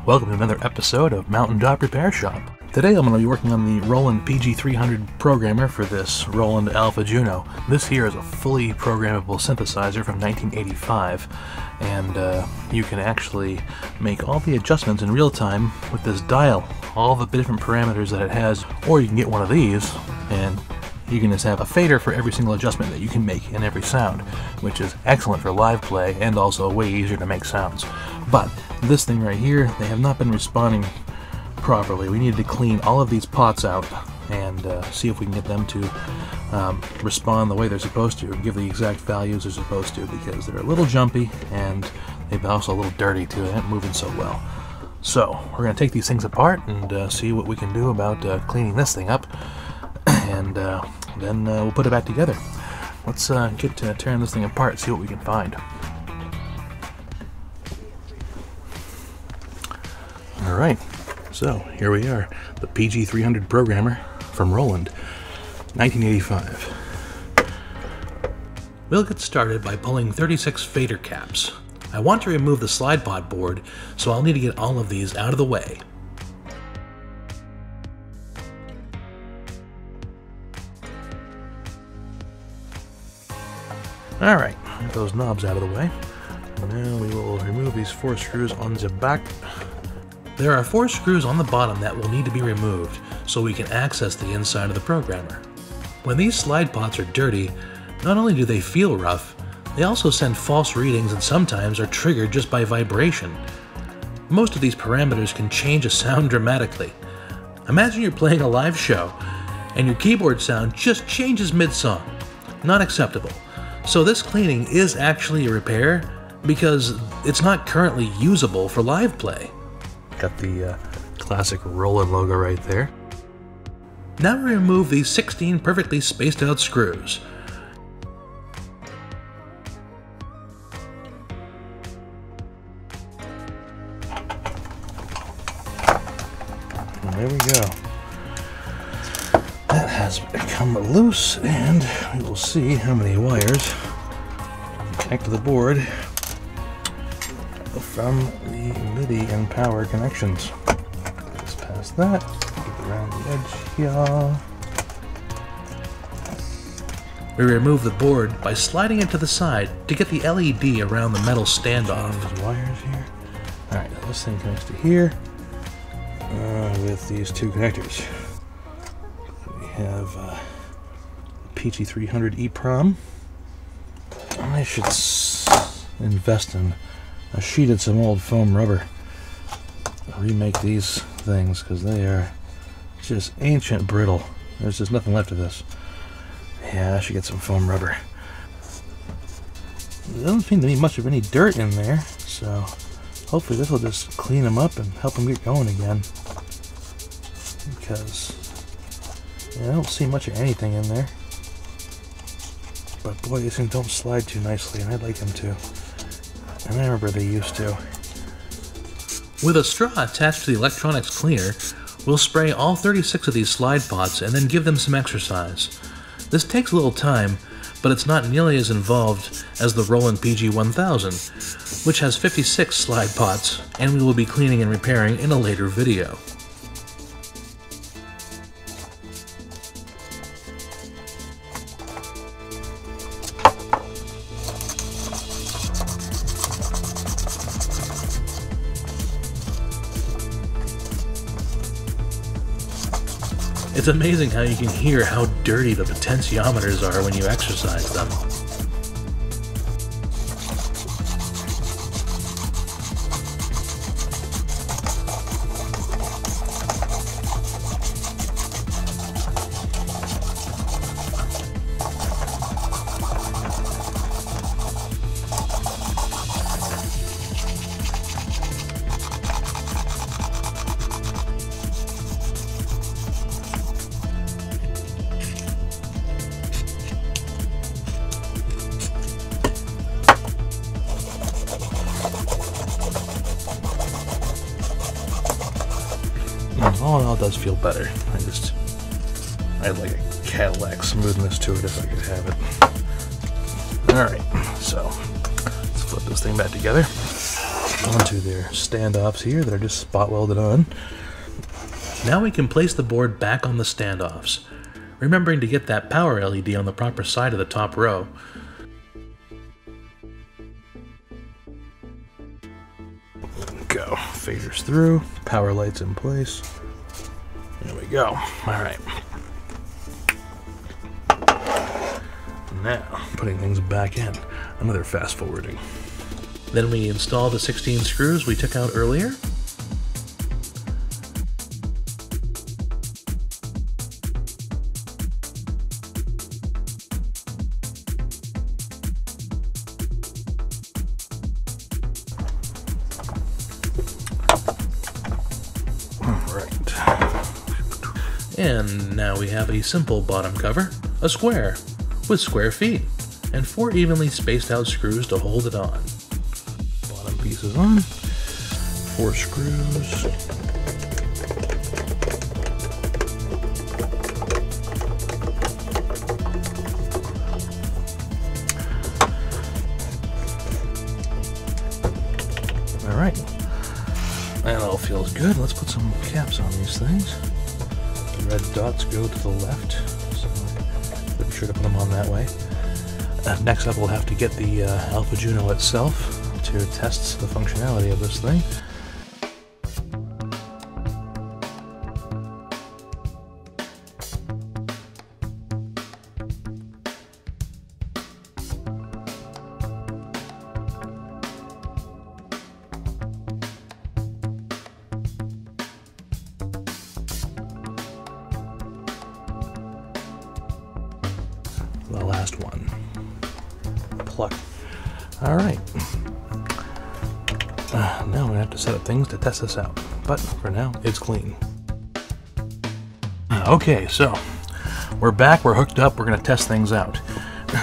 Welcome to another episode of Mountain Top Repair Shop. Today I'm going to be working on the Roland PG-300 Programmer for this Roland Alpha Juno. This here is a fully programmable synthesizer from 1985, and you can actually make all the adjustments in real time with this dial, all the different parameters that it has, or you can get one of these and you can just have a fader for every single adjustment that you can make in every sound, which is excellent for live play and also way easier to make sounds. But this thing right here, they have not been responding properly. We need to clean all of these pots out and see if we can get them to respond the way they're supposed to and give the exact values they're supposed to, because they're a little jumpy and they're also a little dirty too. They aren't moving so well. So we're going to take these things apart and see what we can do about cleaning this thing up, and then we'll put it back together. Let's get to tearing this thing apart and see what we can find. Alright, so here we are, the PG-300 Programmer from Roland, 1985. We'll get started by pulling 36 fader caps. I want to remove the slide pot board, so I'll need to get all of these out of the way. Alright, get those knobs out of the way. Now we will remove these 4 screws on the back. There are 4 screws on the bottom that will need to be removed so we can access the inside of the programmer. When these slide pots are dirty, not only do they feel rough, they also send false readings and sometimes are triggered just by vibration. Most of these parameters can change a sound dramatically. Imagine you're playing a live show and your keyboard sound just changes mid-song. Not acceptable. So this cleaning is actually a repair because it's not currently usable for live play. Got the classic Roland logo right there. Now we remove these 16 perfectly spaced out screws. And there we go. That has come loose, and we will see how many wires connect to the board from the MIDI and power connections. Just past that, get around the edge here. We remove the board by sliding it to the side to get the LED around the metal standoff. These wires here. Alright, now this thing connects to here with these 2 connectors. We have PG-300 EEPROM. I should invest in a sheet of some old foam rubber. Remake these things because they are just ancient brittle. There's just nothing left of this. Yeah, I should get some foam rubber. There doesn't seem to be much of any dirt in there, so hopefully this will just clean them up and help them get going again. Because I don't see much of anything in there. But boy, these things don't slide too nicely, and I'd like them to. And I remember they used to. With a straw attached to the electronics cleaner, we'll spray all 36 of these slide pots and then give them some exercise. This takes a little time, but it's not nearly as involved as the Roland PG-1000, which has 56 slide pots, and we will be cleaning and repairing in a later video. It's amazing how you can hear how dirty the potentiometers are when you exercise them. All in all, it does feel better. I'd like a Cadillac smoothness to it if I could have it. Alright, so let's flip this thing back together. onto their standoffs here that are just spot welded on. Now we can place the board back on the standoffs, remembering to get that power LED on the proper side of the top row. Go. Faders through, power lights in place. There we go. Alright. Now, putting things back in. Another fast forwarding. Then we install the 16 screws we took out earlier. And now we have a simple bottom cover, a square, with square feet, and 4 evenly spaced out screws to hold it on. Bottom piece is on, 4 screws. Alright, that all feels good. Let's put some caps on these things. Red dots go to the left, so be sure to put them on that way. Next up, we'll have to get the Alpha Juno itself to test the functionality of this thing. The last one. Pluck. Alright. Now we're going to have to set up things to test this out. But for now, it's clean. Okay, so we're back, we're hooked up, we're going to test things out.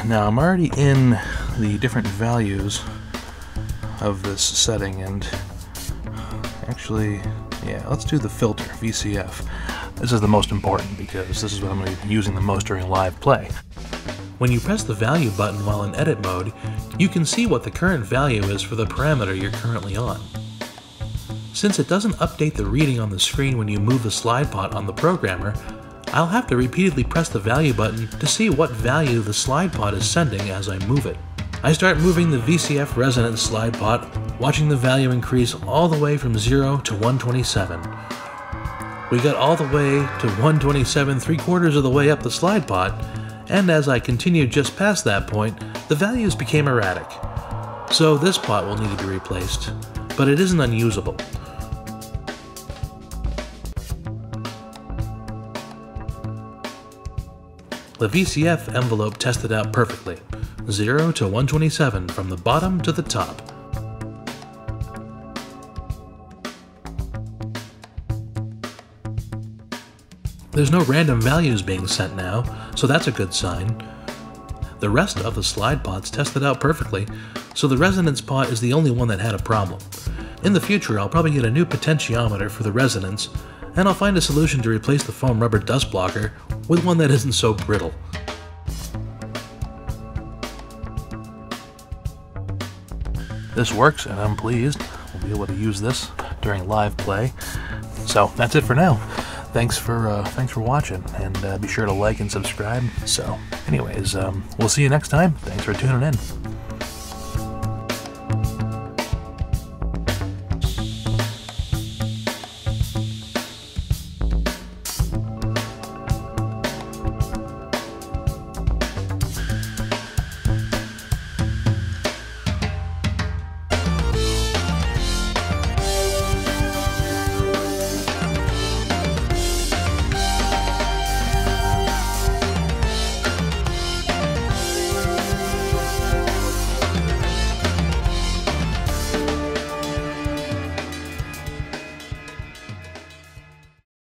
Now I'm already in the different values of this setting, and actually, yeah, let's do the filter, VCF. This is the most important because this is what I'm going to be using the most during live play. When you press the value button while in edit mode, you can see what the current value is for the parameter you're currently on. Since it doesn't update the reading on the screen when you move the slide pot on the programmer, I'll have to repeatedly press the value button to see what value the slide pot is sending as I move it. I start moving the VCF resonance slide pot, watching the value increase all the way from 0 to 127. We got all the way to 127 3/4 of the way up the slide pot, and as I continued just past that point, the values became erratic. So this pot will need to be replaced, but it isn't unusable. The VCF envelope tested out perfectly, 0 to 127 from the bottom to the top. There's no random values being sent now, so that's a good sign. The rest of the slide pots tested out perfectly, so the resonance pot is the only one that had a problem. In the future, I'll probably get a new potentiometer for the resonance, and I'll find a solution to replace the foam rubber dust blocker with one that isn't so brittle. This works, and I'm pleased. We'll be able to use this during live play. So that's it for now. Thanks for watching, and be sure to like and subscribe. So anyways, we'll see you next time. Thanks for tuning in.